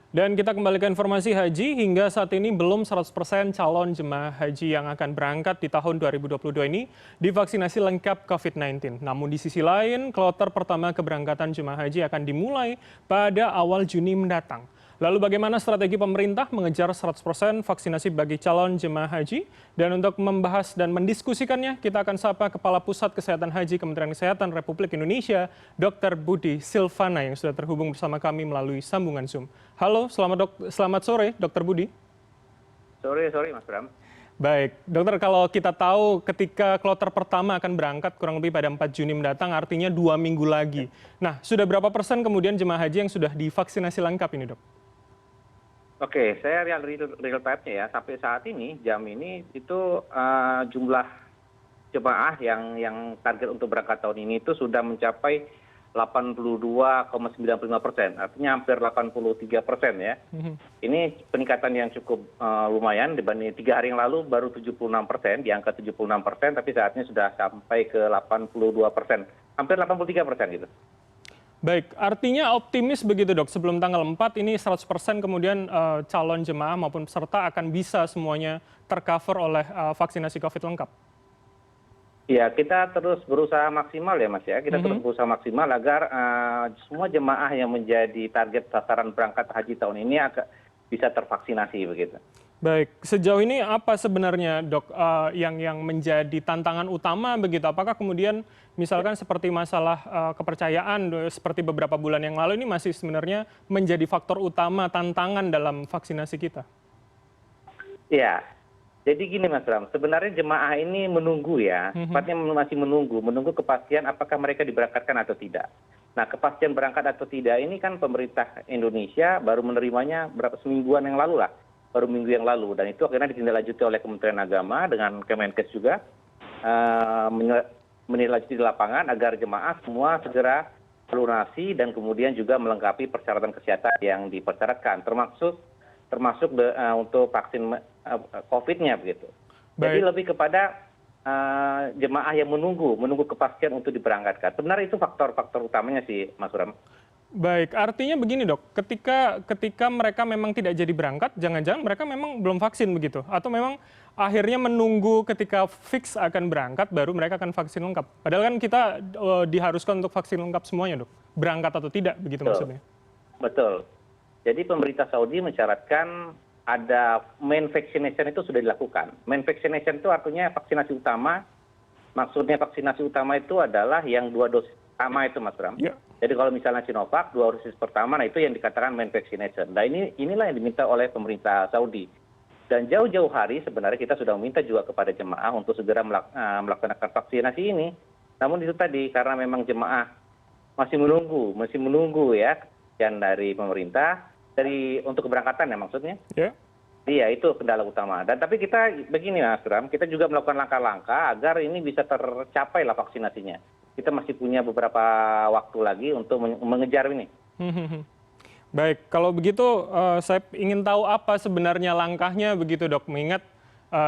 Dan kita kembali ke informasi haji, hingga saat ini belum 100% calon jemaah haji yang akan berangkat di tahun 2022 ini divaksinasi lengkap COVID-19. Namun di sisi lain, kloter pertama keberangkatan jemaah haji akan dimulai pada awal Juni mendatang. Lalu bagaimana strategi pemerintah mengejar 100% vaksinasi bagi calon jemaah haji? Dan untuk membahas dan mendiskusikannya, kita akan sapa Kepala Pusat Kesehatan Haji Kementerian Kesehatan Republik Indonesia, Dr. Budi Silvana yang sudah terhubung bersama kami melalui sambungan Zoom. Halo, selamat sore, Dr. Budi. Sore Mas Bram. Baik, dokter, kalau kita tahu ketika kloter pertama akan berangkat kurang lebih pada 4 Juni mendatang, artinya 2 minggu lagi. Nah, sudah berapa persen kemudian jemaah haji yang sudah divaksinasi lengkap ini, dok? Oke, saya real time-nya ya. Sampai saat ini, jam ini itu jumlah jemaah yang target untuk berangkat tahun ini itu sudah mencapai 82,95%, artinya hampir 83% ya. Ini peningkatan yang cukup lumayan dibanding 3 hari yang lalu baru 76%, di angka 76%, tapi saat ini sudah sampai ke 82%, hampir 83% gitu. Baik, artinya optimis begitu, dok, sebelum tanggal 4 ini 100% kemudian calon jemaah maupun peserta akan bisa semuanya tercover oleh vaksinasi COVID lengkap? Ya, kita terus berusaha maksimal ya Mas ya, kita terus berusaha maksimal agar semua jemaah yang menjadi target sasaran berangkat haji tahun ini bisa tervaksinasi begitu. Baik, sejauh ini apa sebenarnya, dok, yang menjadi tantangan utama begitu? Apakah kemudian misalkan seperti masalah kepercayaan seperti beberapa bulan yang lalu ini masih sebenarnya menjadi faktor utama tantangan dalam vaksinasi kita? Ya, jadi gini Mas Bram, sebenarnya jemaah ini menunggu ya, tepatnya masih menunggu kepastian apakah mereka diberangkatkan atau tidak. Nah, kepastian berangkat atau tidak ini kan pemerintah Indonesia baru menerimanya semingguan yang lalu lah. Baru minggu yang lalu, dan itu akhirnya ditindaklanjuti oleh Kementerian Agama dengan Kemenkes juga menindaklanjuti di lapangan agar jemaah semua segera melunasi dan kemudian juga melengkapi persyaratan kesehatan yang dipersyaratkan, termasuk untuk vaksin COVID-nya begitu. Jadi lebih kepada jemaah yang menunggu kepastian untuk diberangkatkan. Sebenarnya itu faktor-faktor utamanya sih, Mas Bram. Baik, artinya begini, dok, ketika mereka memang tidak jadi berangkat, jangan-jangan mereka memang belum vaksin begitu, atau memang akhirnya menunggu ketika fix akan berangkat baru mereka akan vaksin lengkap. Padahal kan kita diharuskan untuk vaksin lengkap semuanya, dok, berangkat atau tidak begitu maksudnya. Betul. Jadi pemerintah Saudi mensyaratkan ada main vaccination itu sudah dilakukan. Main vaccination itu artinya vaksinasi utama. Maksudnya vaksinasi utama itu adalah yang 2 dosis pertama itu, Mas Bram. Ya. Jadi kalau misalnya Sinovac 2 dosis pertama, nah itu yang dikatakan main vaccination. Nah inilah yang diminta oleh pemerintah Saudi. Dan jauh-jauh hari sebenarnya kita sudah meminta juga kepada jemaah untuk segera melaksanakan vaksinasi ini. Namun itu tadi karena memang jemaah masih menunggu ya kepastian dari pemerintah untuk keberangkatan ya maksudnya. Ya. Iya, itu kendala utama. Dan tapi kita begini Mas Bram, kita juga melakukan langkah-langkah agar ini bisa tercapai lah vaksinasinya. Kita masih punya beberapa waktu lagi untuk mengejar ini. Baik, kalau begitu saya ingin tahu apa sebenarnya langkahnya begitu, dok, mengingat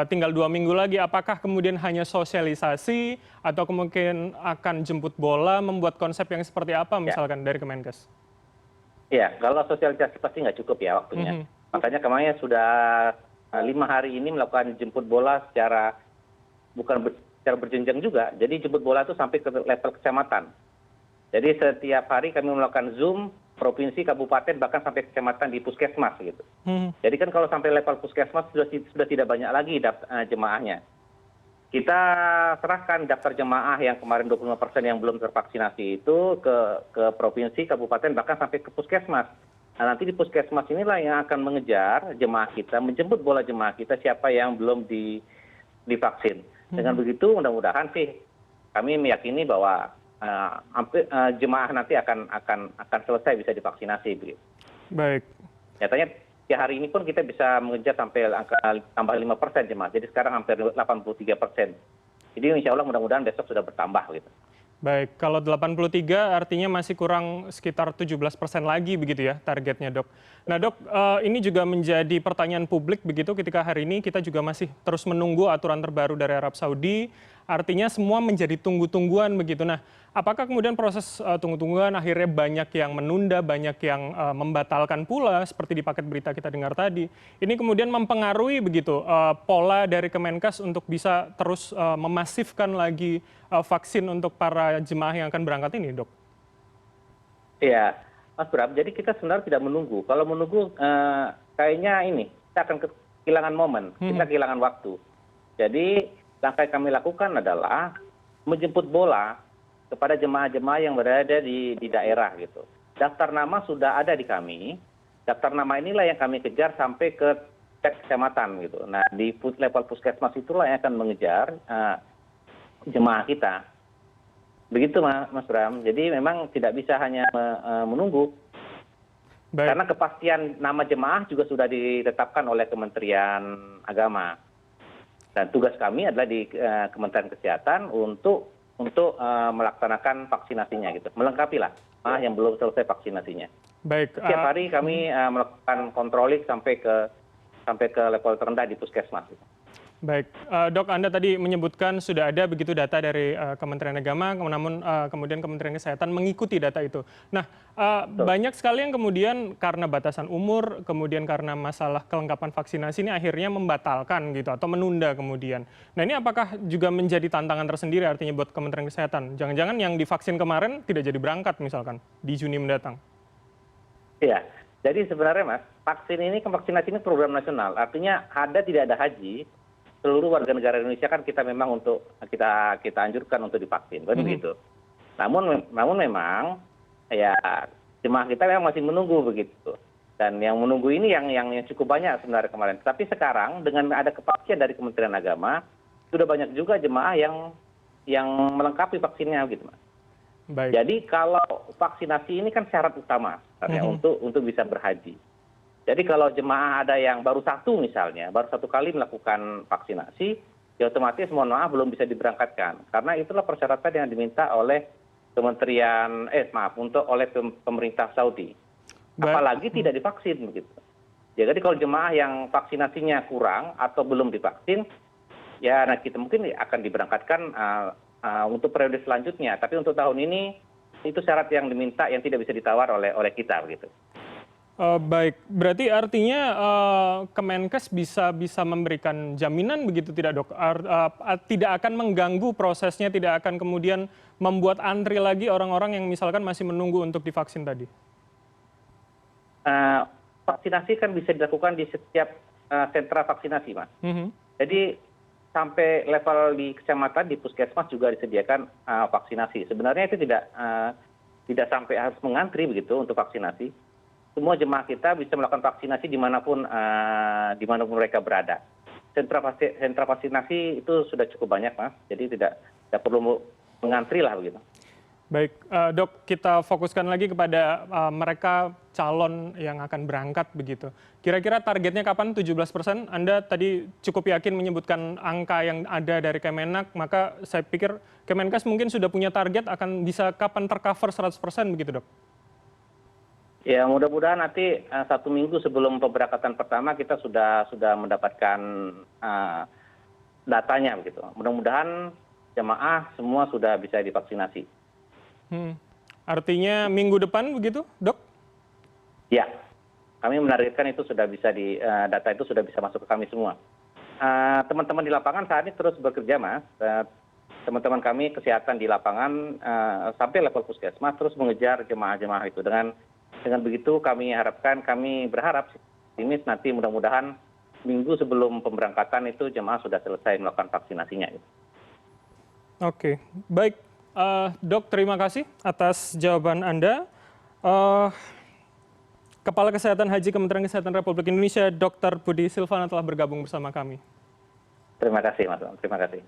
tinggal 2 minggu lagi, apakah kemudian hanya sosialisasi atau kemungkinan akan jemput bola, membuat konsep yang seperti apa misalkan dari Kemenkes? Ya, kalau sosialisasi pasti nggak cukup ya waktunya. Makanya kemarin sudah 5 hari ini melakukan jemput bola secara berjenjang juga. Jadi jemput bola itu sampai ke level kecamatan. Jadi setiap hari kami melakukan Zoom provinsi, kabupaten, bahkan sampai kecamatan di puskesmas gitu. Jadi kan kalau sampai level puskesmas sudah tidak banyak lagi jemaahnya. Kita serahkan daftar jemaah yang kemarin 25% yang belum tervaksinasi itu ke provinsi, kabupaten, bahkan sampai ke puskesmas. Nah, nanti di puskesmas inilah yang akan mengejar jemaah kita, menjemput bola jemaah kita siapa yang belum divaksin. Dengan begitu mudah-mudahan sih kami meyakini bahwa jemaah nanti akan selesai bisa divaksinasi. Baik. Nyatanya hari ini pun kita bisa mengejar sampai angka tambah 5% jemaah. Jadi sekarang hampir 83%. Jadi insya Allah mudah-mudahan besok sudah bertambah gitu. Baik, kalau 83 artinya masih kurang sekitar 17% lagi begitu ya targetnya, dok. Nah, dok, ini juga menjadi pertanyaan publik begitu ketika hari ini kita juga masih terus menunggu aturan terbaru dari Arab Saudi. Artinya semua menjadi tunggu-tungguan begitu. Nah, apakah kemudian proses tunggu-tungguan akhirnya banyak yang menunda, banyak yang membatalkan pula, seperti di paket berita kita dengar tadi. Ini kemudian mempengaruhi begitu pola dari Kemenkes untuk bisa terus memasifkan lagi vaksin untuk para jemaah yang akan berangkat ini, Dok? Iya, Mas Bram, jadi kita sebenarnya tidak menunggu. Kalau menunggu, kayaknya ini, kita akan kehilangan momen, kita kehilangan waktu. Jadi, langkah yang kami lakukan adalah menjemput bola kepada jemaah-jemaah yang berada di daerah gitu. Daftar nama sudah ada di kami, daftar nama inilah yang kami kejar sampai ke tingkat kecamatan gitu. Nah, di level puskesmas itulah yang akan mengejar jemaah kita. Begitu Mas Bram, jadi memang tidak bisa hanya menunggu. Baik. Karena kepastian nama jemaah juga sudah ditetapkan oleh Kementerian Agama. Dan tugas kami adalah di Kementerian Kesehatan untuk melaksanakan vaksinasinya gitu. Melengkapi lah yang belum selesai vaksinasinya. Baik. Setiap hari kami melakukan kontrolik sampai ke level terendah di puskesmas. Baik, Dok, Anda tadi menyebutkan sudah ada begitu data dari Kementerian Agama, namun kemudian Kementerian Kesehatan mengikuti data itu. Nah, banyak sekali yang kemudian karena batasan umur, kemudian karena masalah kelengkapan vaksinasi ini akhirnya membatalkan gitu atau menunda kemudian. Nah, ini apakah juga menjadi tantangan tersendiri artinya buat Kementerian Kesehatan? Jangan-jangan yang divaksin kemarin tidak jadi berangkat misalkan di Juni mendatang? Iya, jadi sebenarnya Mas, vaksinasi ini program nasional. Artinya tidak ada haji, seluruh warga negara Indonesia kan kita memang kita anjurkan untuk divaksin, kan begitu. Namun memang ya jemaah kita memang masih menunggu begitu. Dan yang menunggu ini yang cukup banyak sebenarnya kemarin. Tapi sekarang dengan ada kepastian dari Kementerian Agama sudah banyak juga jemaah yang melengkapi vaksinnya gitu, Mas. Baik. Jadi kalau vaksinasi ini kan syarat utama untuk bisa berhaji. Jadi kalau jemaah ada yang baru satu kali melakukan vaksinasi, ya otomatis mohon maaf belum bisa diberangkatkan. Karena itulah persyaratan yang diminta oleh oleh pemerintah Saudi. Apalagi tidak divaksin begitu. Ya, jadi kalau jemaah yang vaksinasinya kurang atau belum divaksin, ya kita mungkin akan diberangkatkan untuk periode selanjutnya. Tapi untuk tahun ini itu syarat yang diminta yang tidak bisa ditawar oleh kita begitu. Baik, berarti artinya Kemenkes bisa memberikan jaminan begitu tidak, Dok? Tidak akan mengganggu prosesnya, tidak akan kemudian membuat antri lagi orang-orang yang misalkan masih menunggu untuk divaksin tadi? Vaksinasi kan bisa dilakukan di setiap sentra vaksinasi, Mas. Jadi sampai level di kecamatan, di puskesmas juga disediakan vaksinasi. Sebenarnya itu tidak sampai harus mengantri begitu untuk vaksinasi. Semua jemaah kita bisa melakukan vaksinasi dimanapun mereka berada. Sentra vaksinasi itu sudah cukup banyak, Mas. Jadi tidak perlu mengantri lah begitu. Baik, Dok, kita fokuskan lagi kepada mereka calon yang akan berangkat begitu. Kira-kira targetnya kapan? 17%? Anda tadi cukup yakin menyebutkan angka yang ada dari Kemenak, maka saya pikir Kemenkes mungkin sudah punya target akan bisa kapan tercover 100% begitu, Dok? Ya, mudah-mudahan nanti 1 minggu sebelum pemberangkatan pertama kita sudah mendapatkan datanya begitu. Mudah-mudahan jemaah semua sudah bisa divaksinasi. Artinya minggu depan begitu, Dok? Ya, kami menargetkan itu sudah bisa data itu sudah bisa masuk ke kami semua. Teman-teman di lapangan saat ini terus bekerja, Mas. Teman-teman kami kesehatan di lapangan sampai level puskesmas terus mengejar jemaah-jemaah itu. Dengan begitu kami berharap nanti mudah-mudahan minggu sebelum pemberangkatan itu jemaah sudah selesai melakukan vaksinasinya. Oke, baik. Dok, terima kasih atas jawaban Anda. Kepala Kesehatan Haji Kementerian Kesehatan Republik Indonesia, Dr. Budi Silvana telah bergabung bersama kami. Terima kasih, Mas. Terima kasih.